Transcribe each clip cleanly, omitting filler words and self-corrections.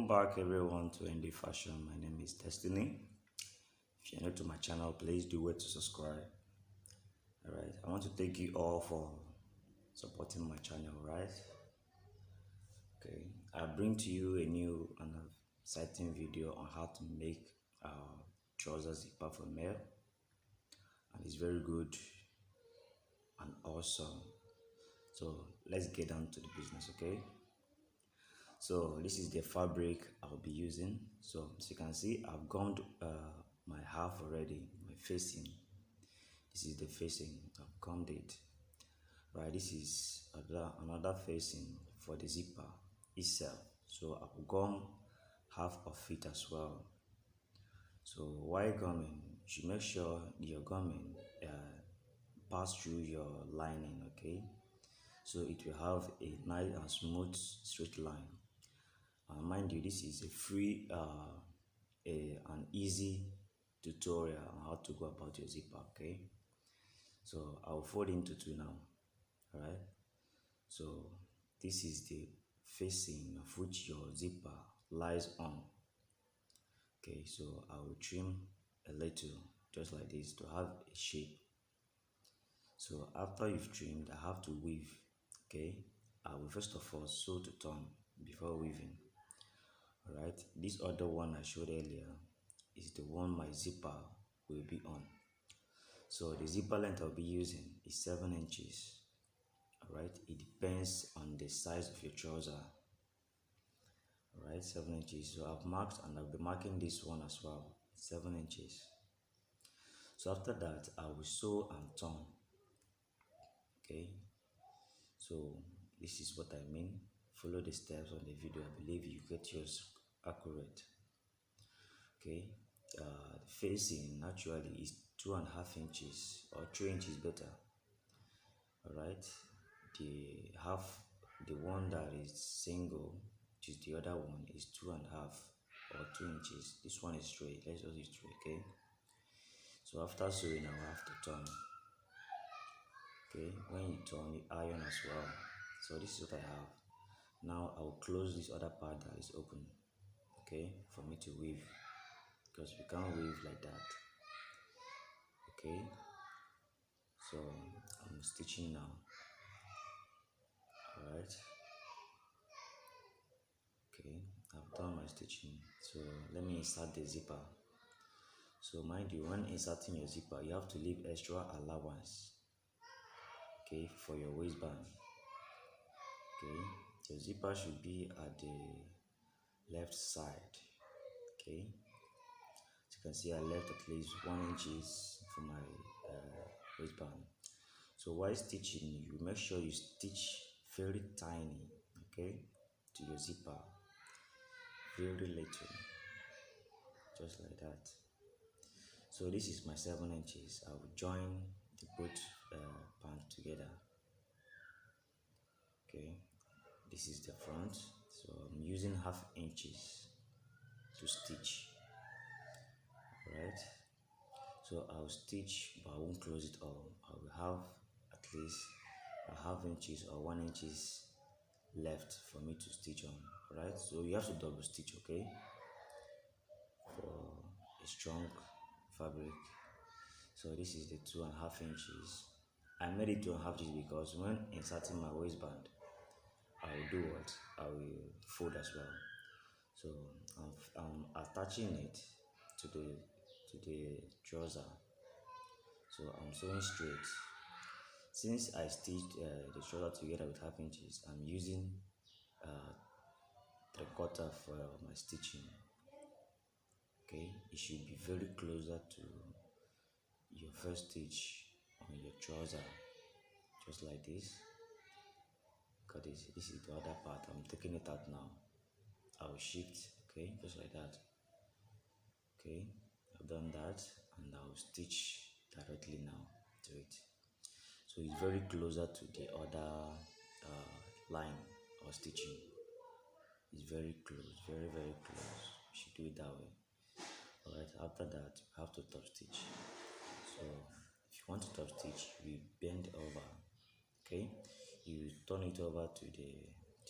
back everyone to ND Fashion. My name is Destiny. If you're new to my channel, please do wait to subscribe. Alright, I want to thank you all for supporting my channel, right? Okay, I bring to you a new and exciting video on how to make trouser zipper for male, and it's very good and awesome. So let's get down to the business, okay? So this is the fabric I'll be using. So as you can see, I've gummed my half already, my facing. This is the facing, I've gummed it. Right, this is another facing for the zipper itself. So I'll gum half of it as well. So while gumming, you should make sure your gumming pass through your lining, okay? So it will have a nice and smooth straight line. Mind you, this is a free an easy tutorial on how to go about your zipper, okay? So I'll fold into two now. All right, so this is the facing of which your zipper lies on. Okay, so I will trim a little just like this to have a shape. So after you've trimmed, I have to weave. Okay, I will first of all sew to turn before weaving. Alright, this other one I showed earlier is the one my zipper will be on. So the zipper length I'll be using is 7 inches. Alright, it depends on the size of your trouser. Alright, 7 inches. So I've marked, and I'll be marking this one as well, 7 inches. So after that, I will sew and turn. Okay, so this is what I mean. Follow the steps on the video. I believe you get yours accurate. Okay, the facing naturally is 2.5 inches or 3 inches better. All right, the one that is single, which is the other one, is 2.5 or 2 inches. This one is straight. Let's just use straight. Okay, so after sewing, I will have to turn. Okay, when you turn, you iron as well. So this is what I have. Now I will close this other part that is open, okay, for me to weave, because we can't weave like that. Okay, so I'm stitching now. Alright, okay, I've done my stitching. So let me insert the zipper. So mind you, when inserting your zipper, you have to leave extra allowance, okay, for your waistband. Okay, your zipper should be at the left side. Okay, as you can see, I left at least 1 inches for my waistband. So while stitching, you make sure you stitch very tiny, okay, to your zipper, very little, just like that. So this is my 7 inches. I will join the both pants together. Okay, this is the front, so I'm using 0.5 inches to stitch. Right, so I'll stitch, but I won't close it all. I will have at least 0.5 inches or 1 inches left for me to stitch on. Right, so you have to double stitch, okay, for a strong fabric. So this is the 2.5 inches. I made it 2.5 inches because when inserting my waistband, I will do what? I will fold as well. So I'm attaching it to the trouser. So I'm sewing straight. Since I stitched the trouser together with 0.5 inches, I'm using 3/4 for my stitching. Okay, it should be very closer to your first stitch on your trouser, just like this. Got this. This is the other part. I'm taking it out now. I will shift, okay, just like that. Okay, I've done that, and I will stitch directly now to it. So it's very closer to the other line or stitching. It's very close, very close. You should do it that way. Alright, after that you have to top stitch. So if you want to top stitch, you bend over, okay, you turn it over to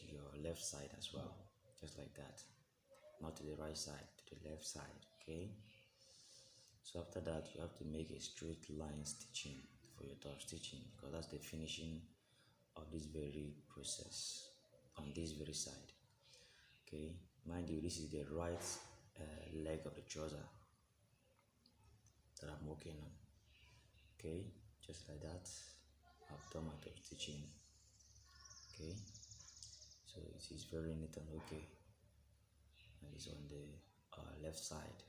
your left side as well, just like that. not to the right side, to the left side. Okay, so after that you have to make a straight line stitching for your top stitching, because that's the finishing of this very process on this very side. Okay, mind you, this is the right leg of the trouser that I'm working on. Okay, just like that, I've done my top stitching. Okay, so it is very neat and okay, and it's on the left side.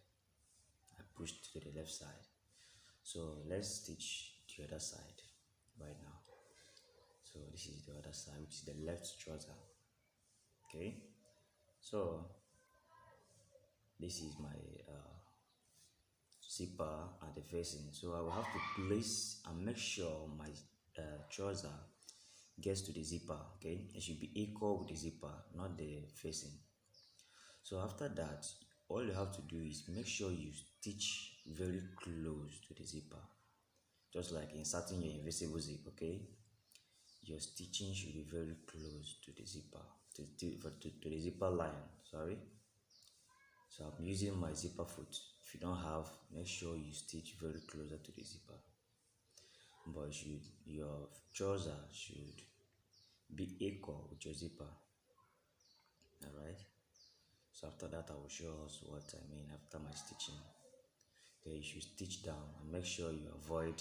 I pushed to the left side, so let's stitch the other side right now. So this is the other side, which is the left trouser. Okay, so this is my zipper and the facing, so I will have to place and make sure my trouser gets to the zipper. Okay, it should be equal with the zipper, not the facing. So after that, all you have to do is make sure you stitch very close to the zipper, just like inserting your invisible zip. Okay, your stitching should be very close to the zipper, to the zipper line, sorry. So I'm using my zipper foot. If you don't have, make sure you stitch very closer to the zipper, but your trouser should be equal with your zipper. All right, so after that I will show us what I mean after my stitching. Okay, you should stitch down and make sure you avoid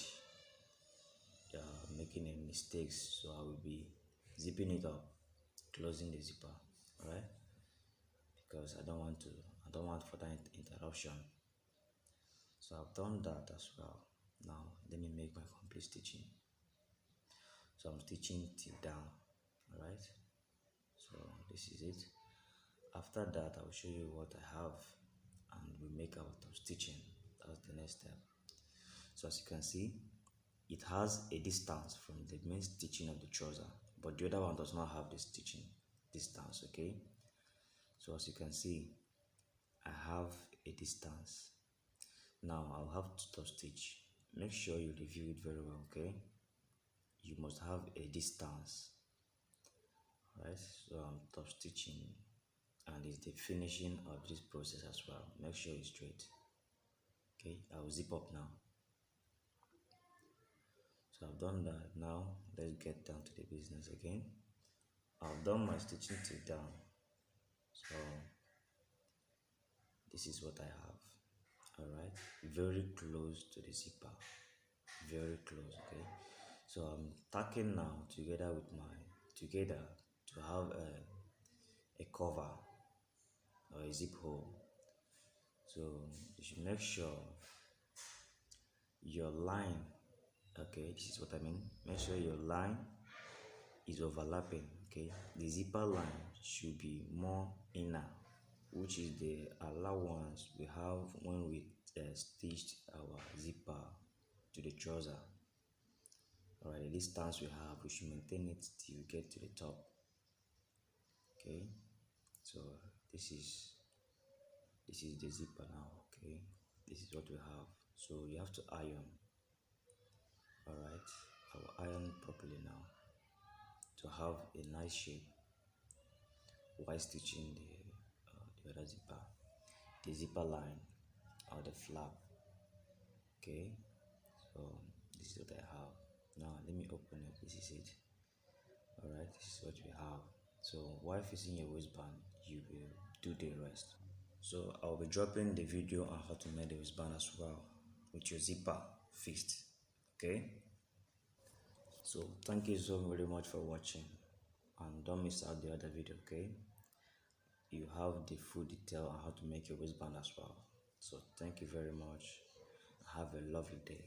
making any mistakes. So I will be zipping it up, closing the zipper. All right, because I don't want further interruption. So I've done that as well. Now let me make my complete stitching. So I'm stitching till down. All right, so this is it. After that I will show you what I have, and we make our top stitching. That's the next step. So as you can see, it has a distance from the main stitching of the trouser, but the other one does not have the stitching distance. Okay, so as you can see, I have a distance. Now I'll have to top stitch. Make sure you review it very well. Okay, you must have a distance. Right, so I'm top stitching, and it's the finishing of this process as well. Make sure it's straight. Okay, I will zip up now. So I've done that. Now let's get down to the business again. I've done my stitching till down, so this is what I have. All right, very close to the zipper, very close. Okay, so I'm tacking now together to have a cover or a zip hole. So you should make sure your line, okay, this is what I mean, make sure your line is overlapping. Okay, the zipper line should be more inner, which is the allowance we have when we stitched our zipper to the trouser. All right, the distance we have, we should maintain it till we get to the top. Okay, so this is the zipper now. Okay, this is what we have. So you have to iron. All right, I will iron properly now to have a nice shape while stitching the other zipper, the zipper line or the flap. Okay, so this is what I have. Now let me open it. This is it. All right, this is what we have. So while facing your waistband, you will do the rest. So I'll be dropping the video on how to make the waistband as well with your zipper fixed. Okay, so thank you so very much for watching, and don't miss out the other video. Okay, you have the full detail on how to make your waistband as well. So thank you very much. Have a lovely day.